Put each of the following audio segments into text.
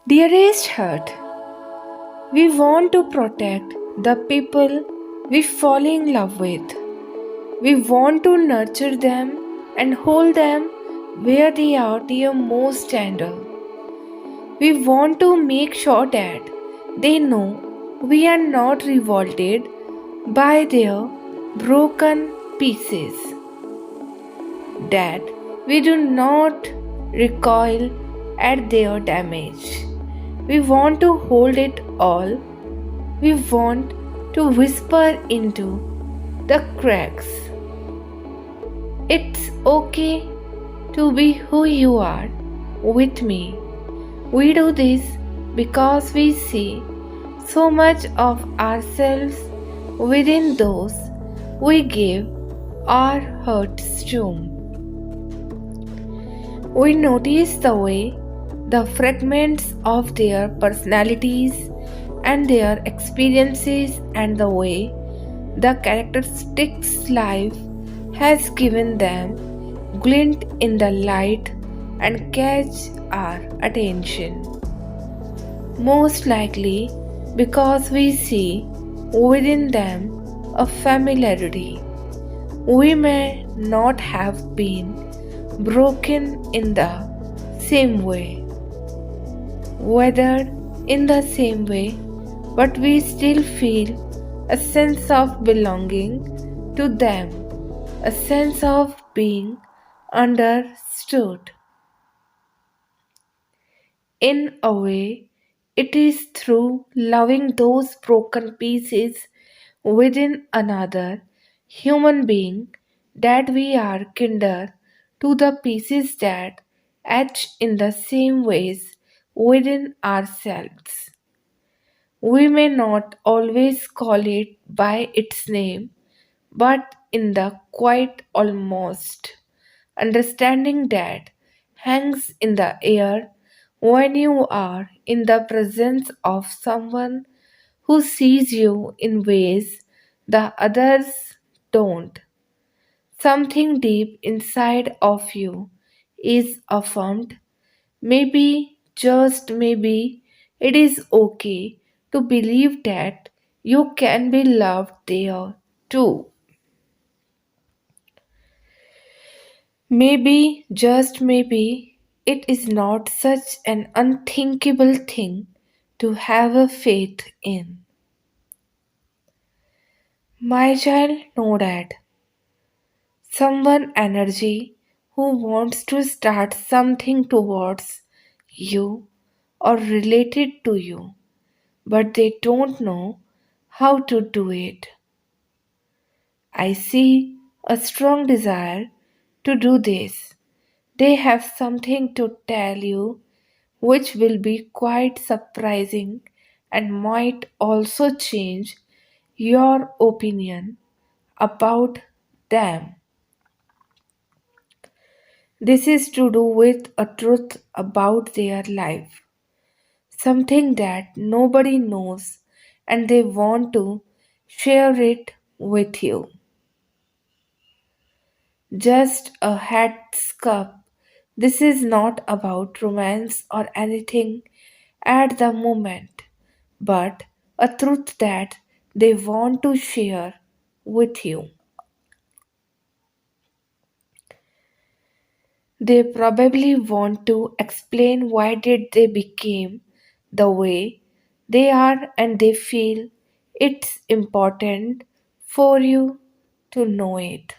Dearest heart, we want to protect the people we fall in love with. We want to nurture them and hold them where they are their most tender. We want to make sure that they know we are not revolted by their broken pieces, that we do not recoil at their damage. We want to hold it all. We want to whisper into the cracks. It's okay to be who you are with me. We do this because we see so much of ourselves within those we give our hearts to. We notice the way the fragments of their personalities and their experiences and the way the characteristics life has given them glint in the light and catch our attention. Most likely because we see within them a familiarity. We may not have been broken in the same way, weathered in the same way, but we still feel a sense of belonging to them, a sense of being understood. In a way, it is through loving those broken pieces within another human being that we are kinder to the pieces that etch in the same ways within ourselves. We may not always call it by its name, but in the quiet almost understanding that hangs in the air when you are in the presence of someone who sees you in ways the others don't. Something deep inside of you is affirmed. Maybe, just maybe, it is okay to believe that you can be loved there too. Maybe, just maybe, it is not such an unthinkable thing to have a faith in. My child, know that someone energy who wants to start something towards you or related to you, but they don't know how to do it. I see a strong desire to do this. They have something to tell you which will be quite surprising and might also change your opinion about them. This is to do with a truth about their life, something that nobody knows, and they want to share it with you. Just a heads up. This is not about romance or anything at the moment, but a truth that they want to share with you. They probably want to explain why did they became the way they are, and they feel it's important for you to know it.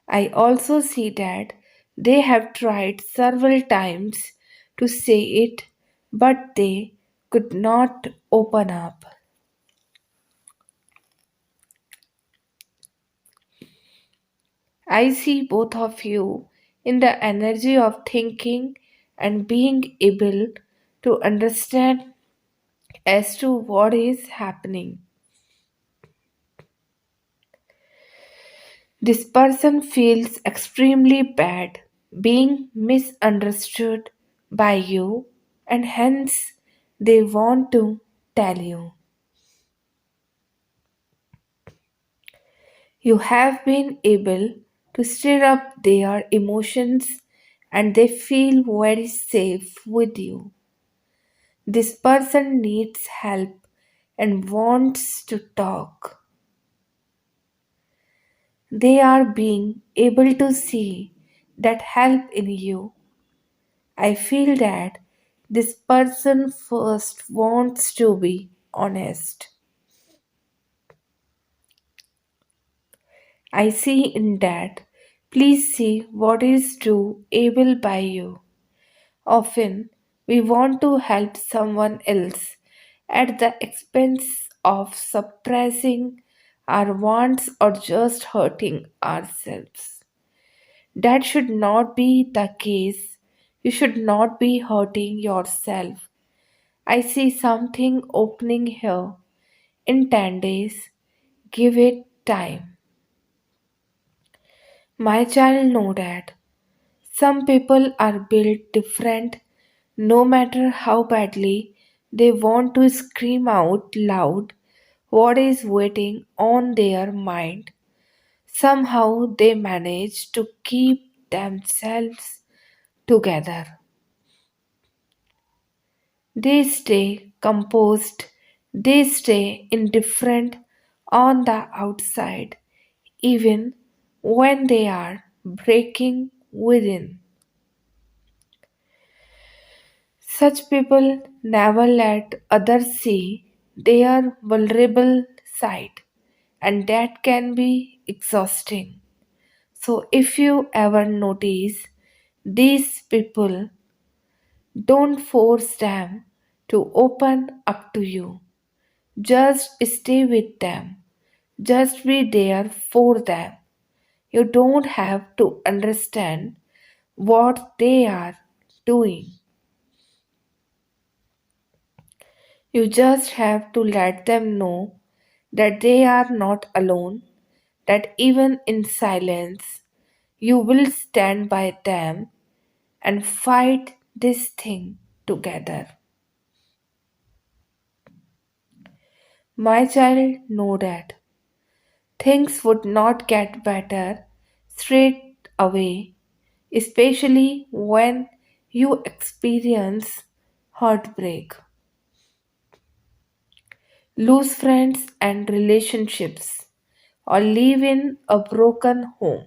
I also see that they have tried several times to say it, but they could not open up. I see both of you in the energy of thinking and being able to understand as to what is happening. This person feels extremely bad being misunderstood by you, and hence they want to tell you. You have been able to stir up their emotions and they feel very safe with you. This person needs help and wants to talk. They are being able to see that help in you. I feel that this person first wants to be honest. I see in that. Please see what is doable by you. Often, we want to help someone else at the expense of suppressing our wants or just hurting ourselves. That should not be the case. You should not be hurting yourself. I see something opening here. In 10 days, give it time. My child know that. Some people are built different no matter how badly they want to scream out loud what is waiting on their mind. Somehow they manage to keep themselves together. They stay composed, they stay indifferent on the outside, even when they are breaking within. Such people never let others see their vulnerable side, and that can be exhausting. So, if you ever notice these people, don't force them to open up to you. Just stay with them, just be there for them. You don't have to understand what they are doing. You just have to let them know that they are not alone, that even in silence, you will stand by them and fight this thing together. My child know that things would not get better straight away, especially when you experience heartbreak, lose friends and relationships, or live in a broken home,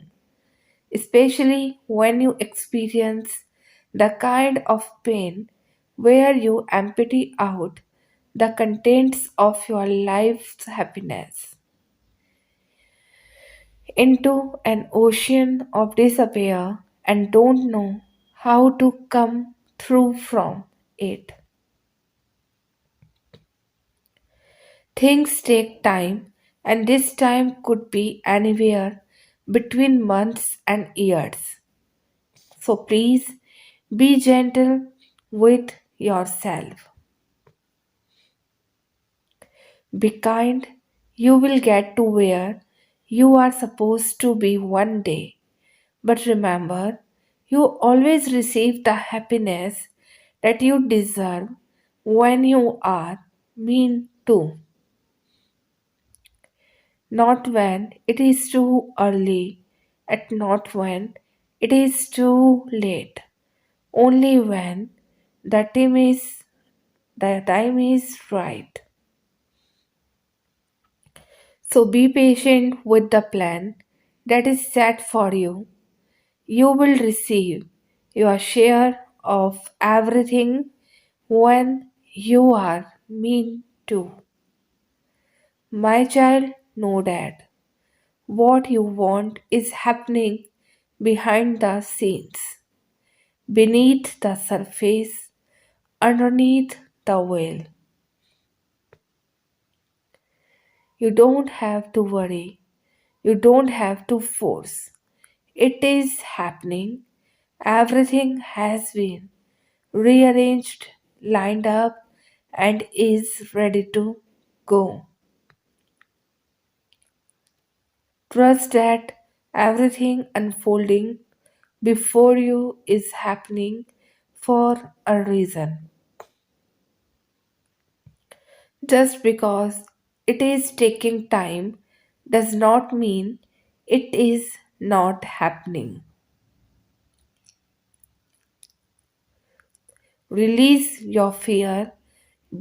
especially when you experience the kind of pain where you empty out the contents of your life's happiness into an ocean of despair and don't know how to come through from it. Things take time, and this time could be anywhere between months and years. So please be gentle with yourself. Be kind. You will get to where you are supposed to be one day. But remember, you always receive the happiness that you deserve when you are mean to, not when it is too early, and not when it is too late, only when the time is the time is right. So be patient with the plan that is set for you. You will receive your share of everything when you are mean to. My child, know that what you want is happening behind the scenes, beneath the surface, underneath the veil. You don't have to worry. You don't have to force. It is happening. Everything has been rearranged, lined up, and is ready to go. Trust that everything unfolding before you is happening for a reason. Just because it is taking time does not mean it is not happening. Release your fear,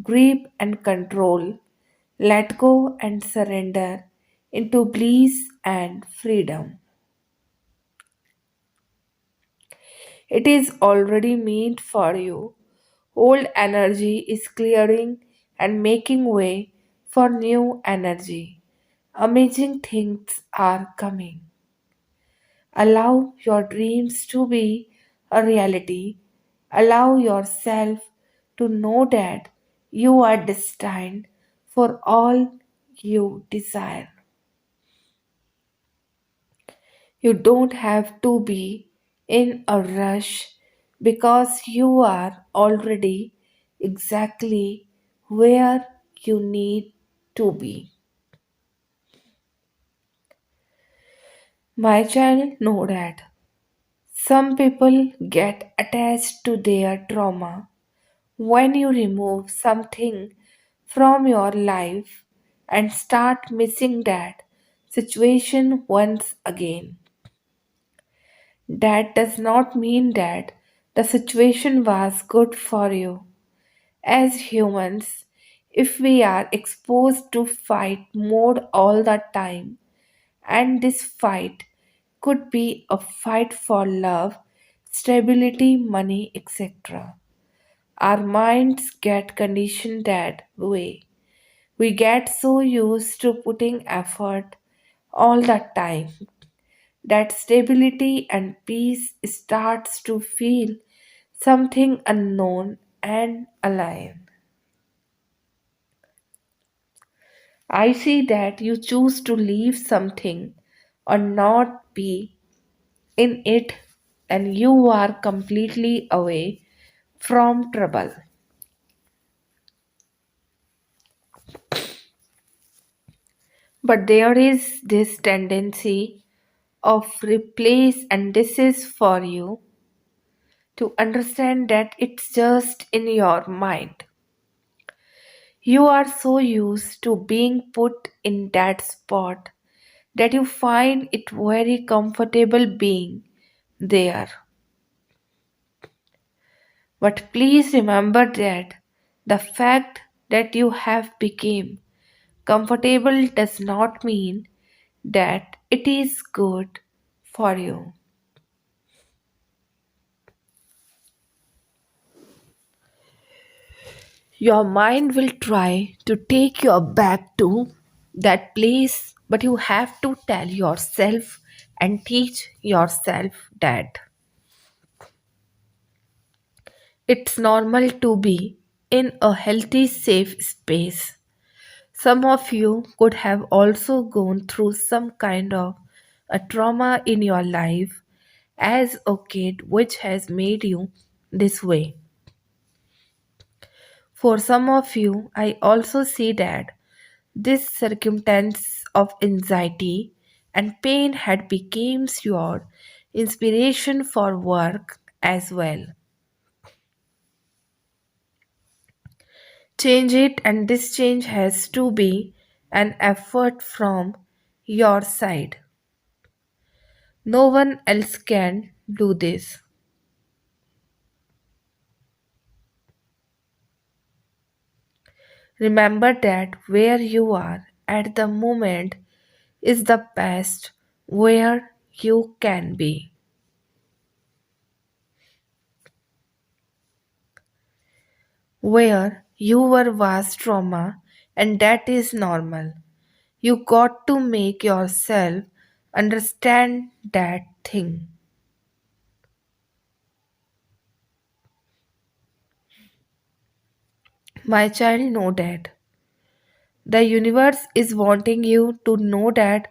grief and control. Let go and surrender into bliss and freedom. It is already meant for you. Old energy is clearing and making way for new energy. Amazing things are coming. Allow your dreams to be a reality. Allow yourself to know that you are destined for all you desire. You don't have to be in a rush because you are already exactly where you need to be. My child, know that some people get attached to their trauma. When you remove something from your life and start missing that situation once again, that does not mean that the situation was good for you. As humans, if we are exposed to fight mode all the time, and this fight could be a fight for love, stability, money, etc. Our minds get conditioned that way. We get so used to putting effort all the time that stability and peace starts to feel something unknown and alien. I see that you choose to leave something or not be in it, and you are completely away from trouble. But there is this tendency of replace, and this is for you to understand that it's just in your mind. You are so used to being put in that spot that you find it very comfortable being there. But please remember that the fact that you have become comfortable does not mean that it is good for you. Your mind will try to take you back to that place, but you have to tell yourself and teach yourself that it's normal to be in a healthy, safe space. Some of you could have also gone through some kind of a trauma in your life as a kid, which has made you this way. For some of you, I also see that this circumstance of anxiety and pain had become your inspiration for work as well. Change it, and this change has to be an effort from your side. No one else can do this. Remember that where you are at the moment is the best where you can be. Where you were was trauma, and that is normal. You got to make yourself understand that thing. My child, know that. The universe is wanting you to know that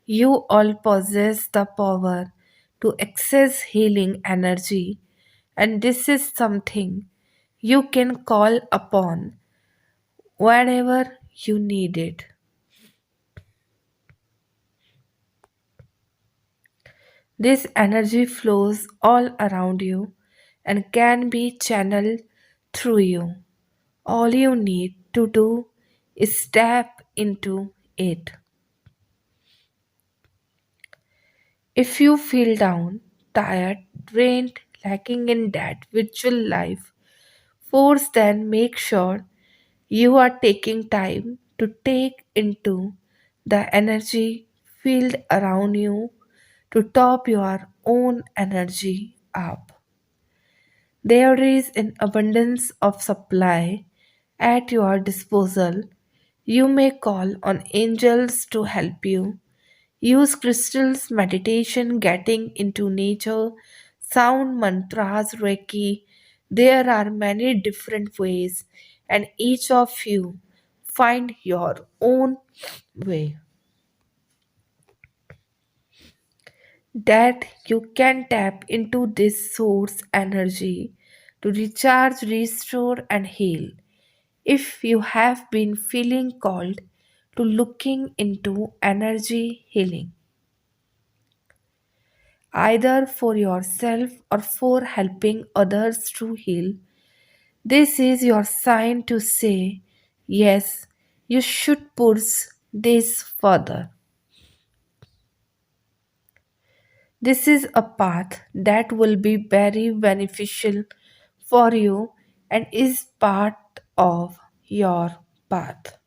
you all possess the power to access healing energy, and this is something you can call upon whenever you need it. This energy flows all around you and can be channeled through you. All you need to do is step into it. If you feel down, tired, drained, lacking in that virtual life, Force then make sure you are taking time to take into the energy field around you to top your own energy up. There is an abundance of supply at your disposal. You may call on angels to help you. Use crystals, meditation, getting into nature, sound mantras, Reiki. There are many different ways, and each of you find your own way that you can tap into this source energy to recharge, restore, and heal. If you have been feeling called to looking into energy healing, either for yourself or for helping others to heal, this is your sign to say, yes, you should push this further. This is a path that will be very beneficial for you and is part of your path.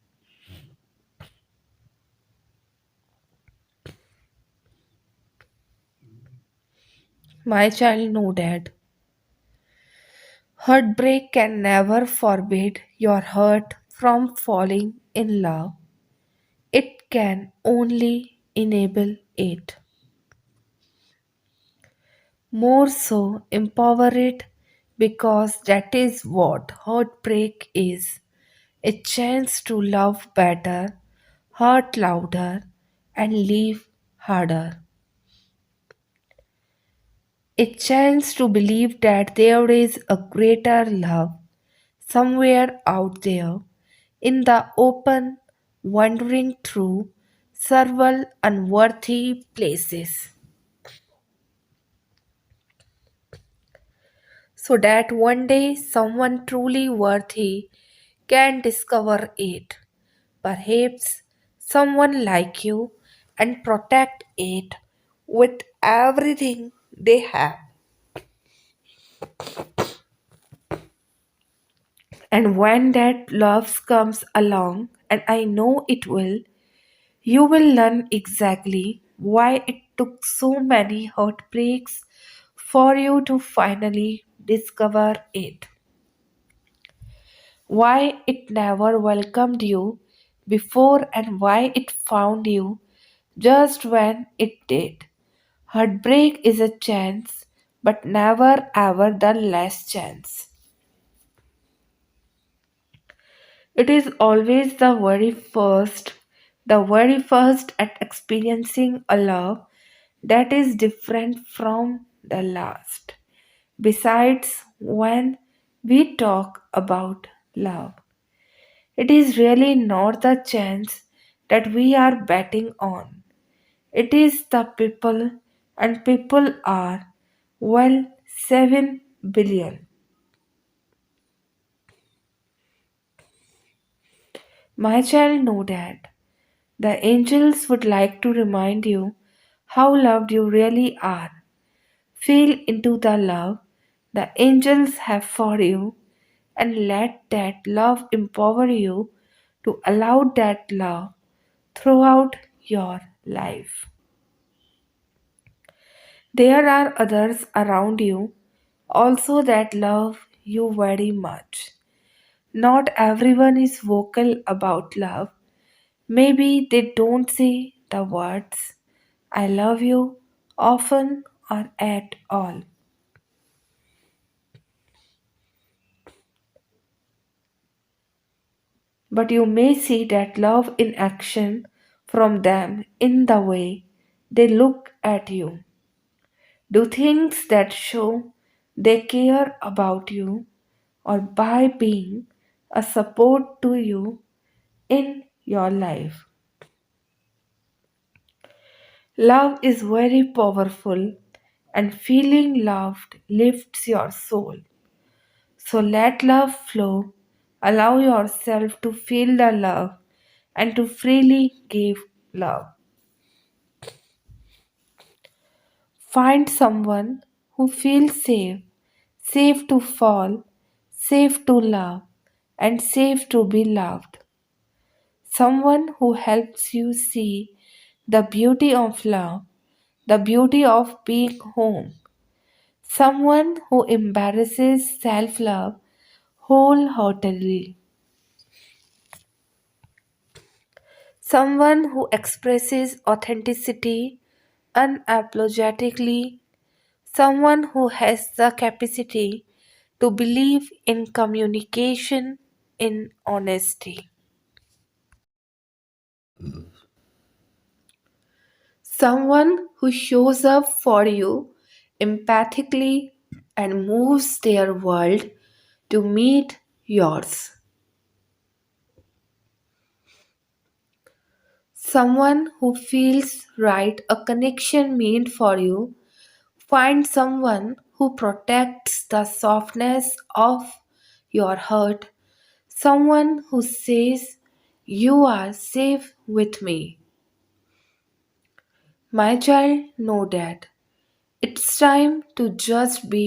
My child, know that heartbreak can never forbid your heart from falling in love. It can only enable it. More so, empower it because that is what heartbreak is, a chance to love better, hurt louder, and live harder. A chance to believe that there is a greater love somewhere out there in the open, wandering through several unworthy places, so that one day someone truly worthy can discover it. Perhaps someone like you and protect it with everything they have. And when that love comes along, and I know it will, you will learn exactly why it took so many heartbreaks for you to finally discover it. Why it never welcomed you before and why it found you just when it did. Heartbreak is a chance, but never ever the last chance. It is always the very first at experiencing a love that is different from the last. Besides, when we talk about love, it is really not the chance that we are betting on. It is the people, and people are, well, 7 billion. My child, know that. The angels would like to remind you how loved you really are. Feel into the love the angels have for you and let that love empower you to allow that love throughout your life. There are others around you also that love you very much. Not everyone is vocal about love. Maybe they don't say the words I love you often or at all. But you may see that love in action from them in the way they look at you. Do things that show they care about you or by being a support to you in your life. Love is very powerful and feeling loved lifts your soul. So let love flow. Allow yourself to feel the love and to freely give love. Find someone who feels safe, safe to fall, safe to love, and safe to be loved. Someone who helps you see the beauty of love, the beauty of being home. Someone who embraces self love wholeheartedly. Someone who expresses authenticity unapologetically. Someone who has the capacity to believe in communication, in honesty. Someone who shows up for you empathically and moves their world to meet yours. Someone who feels right, a connection meant for you. Find someone who protects the softness of your heart. Someone who says, "You are safe with me." My child, know that. It's time to just be,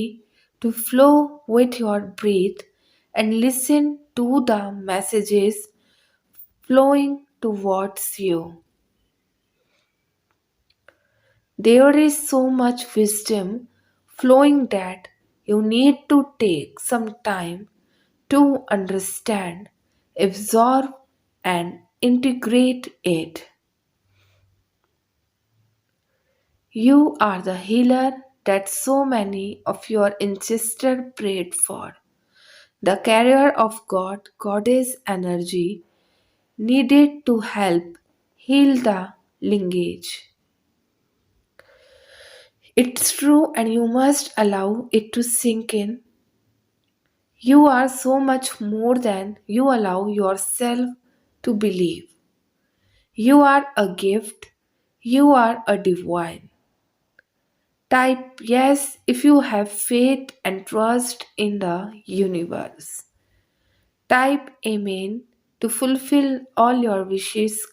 to flow with your breath and listen to the messages flowing towards you. There is so much wisdom flowing that you need to take some time to understand, absorb, and integrate it. You are the healer that so many of your ancestors prayed for, the carrier of God, Goddess energy needed to help heal the lineage. It's true, and you must allow it to sink in. You are so much more than you allow yourself to believe. You are a gift. You are a divine. Type yes if you have faith and trust in the universe. Type amen to fulfill all your wishes.